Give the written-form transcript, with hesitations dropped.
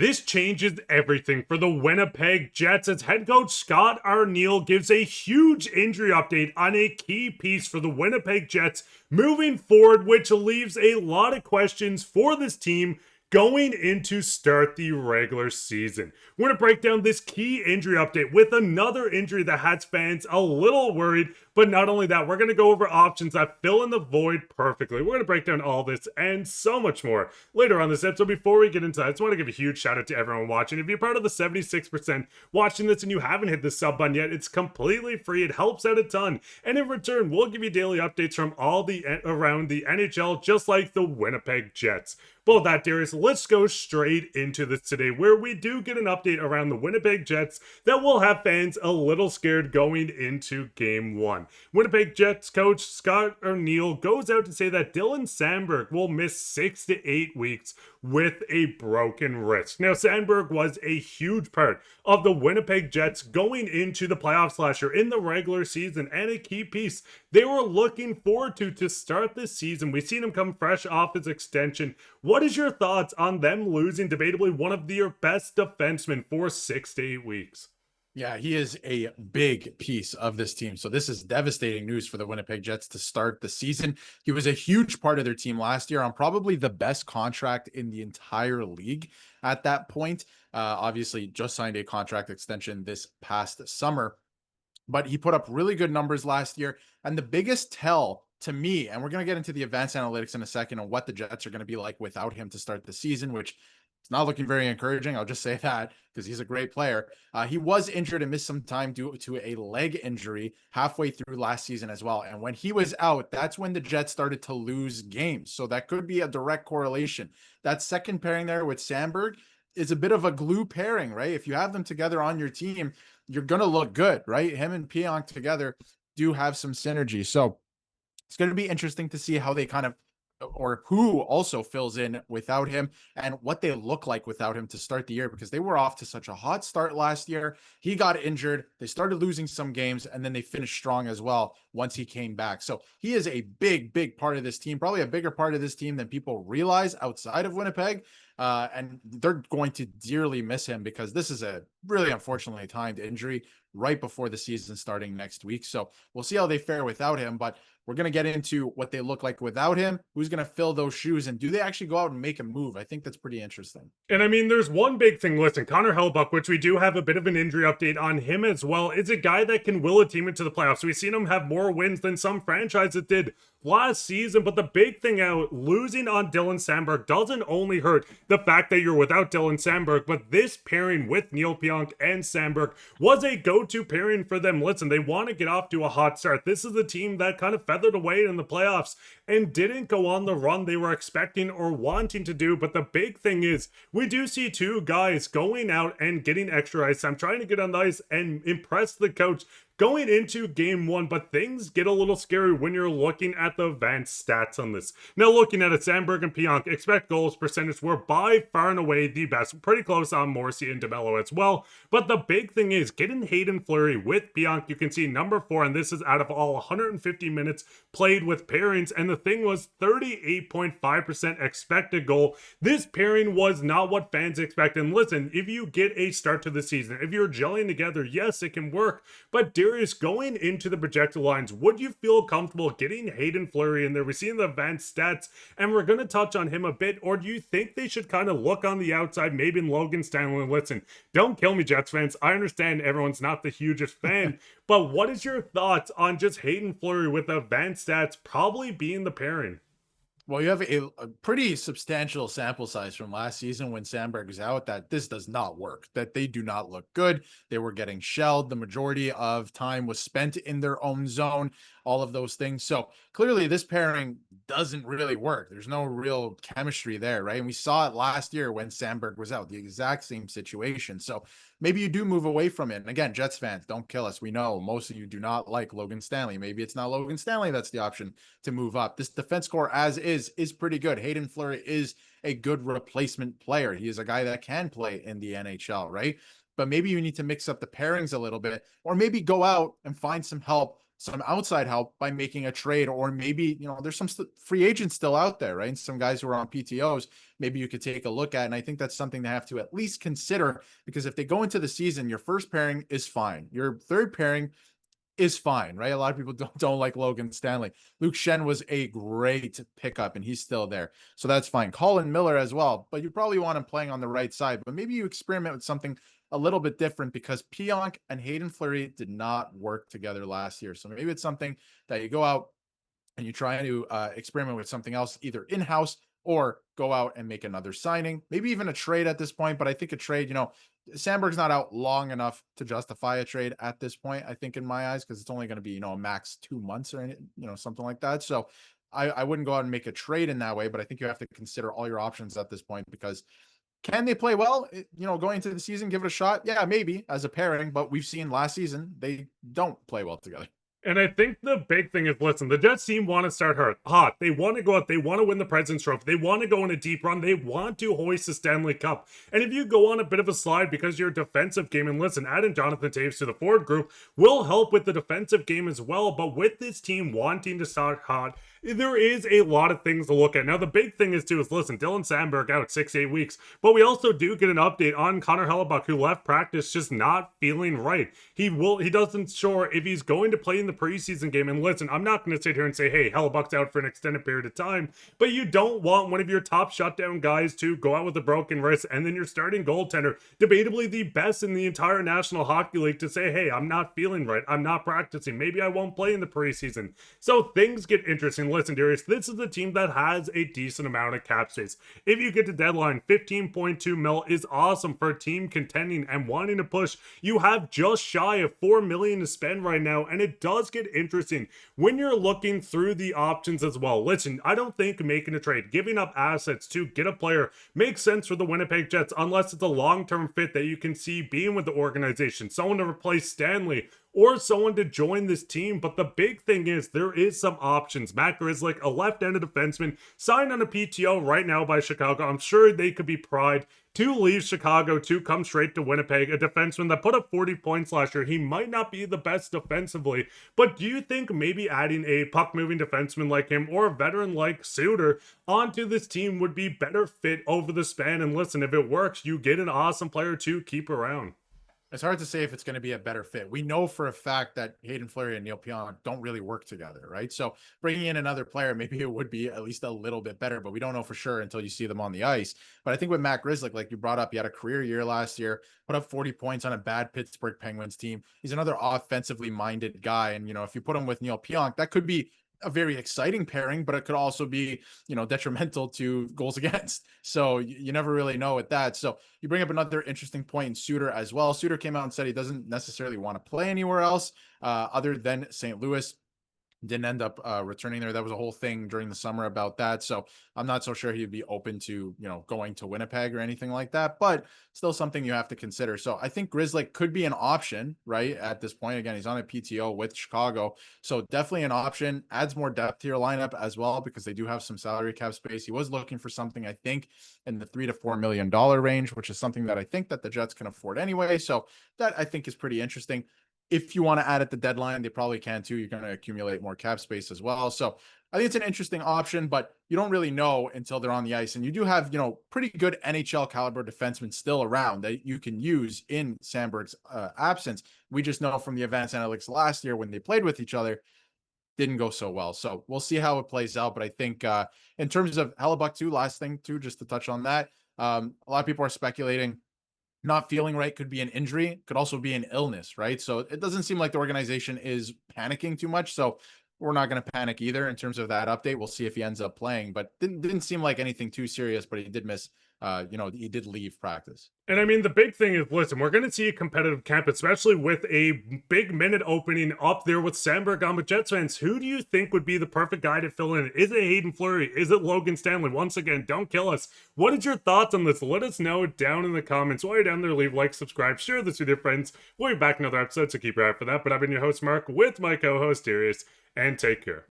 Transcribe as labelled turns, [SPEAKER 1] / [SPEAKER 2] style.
[SPEAKER 1] This changes everything for the Winnipeg Jets as head coach Scott Arniel gives a huge injury update on a key piece for the Winnipeg Jets moving forward, which leaves a lot of questions for this team going into start the regular season. We're going to break down this key injury update with another injury that has fans a little worried, but not only that, we're going to go over options that fill in the void perfectly. We're going to break down all this and so much more later on this episode. Before we get into that, I just want to give a huge shout out to everyone watching. If you're part of the 76% watching this and you haven't hit the sub button yet, it's completely free. It helps out a ton. And in return, we'll give you daily updates from all the around the NHL, just like the Winnipeg Jets. But with that, Darius, let's go straight into this today, where we do get an update around the Winnipeg Jets that will have fans a little scared going into Game 1. Winnipeg Jets coach Scott Arniel goes out to say that Dylan Samberg will miss 6 to 8 weeks with a broken wrist. Now, Samberg was a huge part of the Winnipeg Jets going into the playoffs last year in the regular season, and a key piece they were looking forward to start this season. We've seen him come fresh off his extension. What is your thoughts on them losing debatably one of their best defensemen for 6 to 8 weeks?
[SPEAKER 2] Yeah, he is a big piece of this team. So this is devastating news for the Winnipeg Jets to start the season. He was a huge part of their team last year on probably the best contract in the entire league at that point. Obviously, just signed a contract extension this past summer, but he put up really good numbers last year. And the biggest tell to me, and we're going to get into the advanced analytics in a second on what the Jets are going to be like without him to start the season, which it's not looking very encouraging. I'll just say that because he's a great player. He was injured and missed some time due to a leg injury halfway through last season as well. And when he was out, that's when the Jets started to lose games. So that could be a direct correlation. That second pairing there with Samberg is a bit of a glue pairing, right? If you have them together on your team, you're going to look good, right? Him and Pionk together do have some synergy. So it's going to be interesting to see how they kind of, or who also fills in without him and what they look like without him to start the year, because they were off to such a hot start last year. He got injured. They started losing some games and then they finished strong as well once he came back. So he is a big part of this team, probably a bigger part of this team than people realize outside of Winnipeg. And they're going to dearly miss him because this is a really unfortunately timed injury right before the season starting next week. So we'll see how they fare without him, but we're going to get into what they look like without him, who's going to fill those shoes, and do they actually go out and make a move? I think that's pretty interesting.
[SPEAKER 1] And I mean, there's one big thing. Listen, Connor Hellebuyck, which we do have a bit of an injury update on him as well, is a guy that can will a team into the playoffs. We've seen him have more wins than some franchises did last season, but the big thing out, losing on Dylan Samberg doesn't only hurt the fact that you're without Dylan Samberg, but this pairing with Neil Pionk and Samberg was a go-to pairing for them. Listen, they want to get off to a hot start. This is a team that kind of feathered away in the playoffs and didn't go on the run they were expecting or wanting to do, but the big thing is we do see two guys going out and getting extra ice time, trying to get on the ice and impress the coach going into Game 1, but things get a little scary when you're looking at the advanced stats on this. Now, looking at it, Samberg and Pionk, expect goals percentage were by far and away the best. Pretty close on Morrissey and DeMello as well. But the big thing is getting Hayden Fleury with Pionk. You can see number 4, and this is out of all 150 minutes played with pairings. And the thing was 38.5% expected goal. This pairing was not what fans expect. And listen, if you get a start to the season, if you're gelling together, yes, it can work. But going into the projected lines, would you feel comfortable getting Hayden Fleury in there? We've seen the advanced stats, and we're going to touch on him a bit. Or do you think they should kind of look on the outside, maybe in Logan Stanley? Listen, don't kill me, Jets fans. I understand everyone's not the hugest fan, but what is your thoughts on just Hayden Fleury with the advanced stats probably being the pairing?
[SPEAKER 2] Well, you have a pretty substantial sample size from last season when Samberg was out that this does not work, that they do not look good. They were getting shelled. The majority of time was spent in their own zone, all of those things. So clearly this pairing doesn't really work. There's no real chemistry there, right? And we saw it last year when Samberg was out, the exact same situation. So maybe you do move away from it. And again, Jets fans, don't kill us. We know most of you do not like Logan Stanley. Maybe it's not Logan Stanley that's the option to move up. This defense core as is pretty good. Hayden Fleury is a good replacement player. He is a guy that can play in the NHL, right? But maybe you need to mix up the pairings a little bit, or maybe go out and find some help some outside help by making a trade, or maybe, there's some free agents still out there, right? And some guys who are on PTOs, maybe you could take a look at. And I think that's something they have to at least consider, because if they go into the season, your first pairing is fine. Your third pairing is fine, right? A lot of people don't like Logan Stanley. Luke Shen was a great pickup, and he's still there. So that's fine. Colin Miller as well, but you probably want him playing on the right side. But maybe you experiment with something a little bit different, because Pionk and Hayden Fleury did not work together last year. So maybe it's something that you go out and you try to experiment with something else, either in-house or go out and make another signing, maybe even a trade at this point. But I think a trade, Samberg's not out long enough to justify a trade at this point, I think, in my eyes, because it's only going to be, a max 2 months or, something like that. So I wouldn't go out and make a trade in that way, but I think you have to consider all your options at this point, because can they play well, going into the season, give it a shot? Yeah, maybe as a pairing, but we've seen last season, they don't play well together.
[SPEAKER 1] And I think the big thing is, listen, the Jets team want to start hot. They want to go out. They want to win the President's Trophy. They want to go on a deep run. They want to hoist the Stanley Cup. And if you go on a bit of a slide because your defensive game, and listen, adding Jonathan Taves to the forward group will help with the defensive game as well. But with this team wanting to start hot, there is a lot of things to look at. Now, the big thing is, too, is, listen, Dylan Samberg out 6-8 weeks. But we also do get an update on Connor Hellebuyck, who left practice just not feeling right. He doesn't sure if he's going to play in the preseason game. And listen, I'm not going to sit here and say, hey, Hellebuck's out for an extended period of time. But you don't want one of your top shutdown guys to go out with a broken wrist, and then your starting goaltender, debatably the best in the entire National Hockey League, to say, hey, I'm not feeling right. I'm not practicing. Maybe I won't play in the preseason. So things get interesting. Listen, Darius, this is a team that has a decent amount of cap space. If you get to deadline, 15.2 mil is awesome for a team contending and wanting to push. You have just shy of $4 million to spend right now, and it does get interesting when you're looking through the options as well. Listen, I don't think making a trade, giving up assets to get a player makes sense for the Winnipeg Jets unless it's a long-term fit that you can see being with the organization, someone to replace Stanley, or someone to join this team. But the big thing is there is some options. Matt Grzelcyk, a left-handed defenseman, signed on a PTO right now by Chicago. I'm sure they could be pried to leave Chicago to come straight to Winnipeg. A defenseman that put up 40 points last year. He might not be the best defensively, but do you think maybe adding a puck-moving defenseman like him or a veteran like Suter onto this team would be better fit over the span? And listen, if it works, you get an awesome player to keep around.
[SPEAKER 2] It's hard to say if it's going to be a better fit. We know for a fact that Hayden Fleury and Neil Pionk don't really work together, right? So bringing in another player, maybe it would be at least a little bit better, but we don't know for sure until you see them on the ice. But I think with Matt Grzelcyk, like you brought up, he had a career year last year, put up 40 points on a bad Pittsburgh Penguins team. He's another offensively minded guy. And, if you put him with Neil Pionk, that could be a very exciting pairing, but it could also be, detrimental to goals against. So you never really know with that. So you bring up another interesting point in Suter as well. Suter came out and said he doesn't necessarily want to play anywhere else other than St. Louis. Didn't end up returning there. That was a whole thing during the summer about that. So I'm not so sure he'd be open to, going to Winnipeg or anything like that, but still something you have to consider. So I think Grzelcyk could be an option, right? At this point, again, he's on a PTO with Chicago. So definitely an option, adds more depth to your lineup as well, because they do have some salary cap space. He was looking for something, I think, in the $3 to $4 million range, which is something that I think that the Jets can afford anyway. So that I think is pretty interesting. If you want to add at the deadline, they probably can too. You're going to accumulate more cap space as well. So I think it's an interesting option, but you don't really know until they're on the ice. And you do have, pretty good NHL caliber defensemen still around that you can use in Samberg's absence. We just know from the advanced analytics last year when they played with each other, didn't go so well. So we'll see how it plays out. But I think in terms of Hellebuyck too, last thing too, just to touch on that, a lot of people are speculating not feeling right could be an injury, could also be an illness, right? So it doesn't seem like the organization is panicking too much. So we're not going to panic either in terms of that update. We'll see if he ends up playing, but didn't seem like anything too serious, but he did miss, he did leave practice.
[SPEAKER 1] And I mean, the big thing is, listen, we're going to see a competitive camp, especially with a big minute opening up there with Samberg on. But Jets fans, who do you think would be the perfect guy to fill in? Is it Hayden Fleury? Is it Logan Stanley? Once again, don't kill us. What is your thoughts on this? Let us know down in the comments. While you're down there, leave like, subscribe, share this with your friends. We'll be back in another episode, so keep your eye out for that. But I've been your host, Mark, with my co-host, Darius, and take care.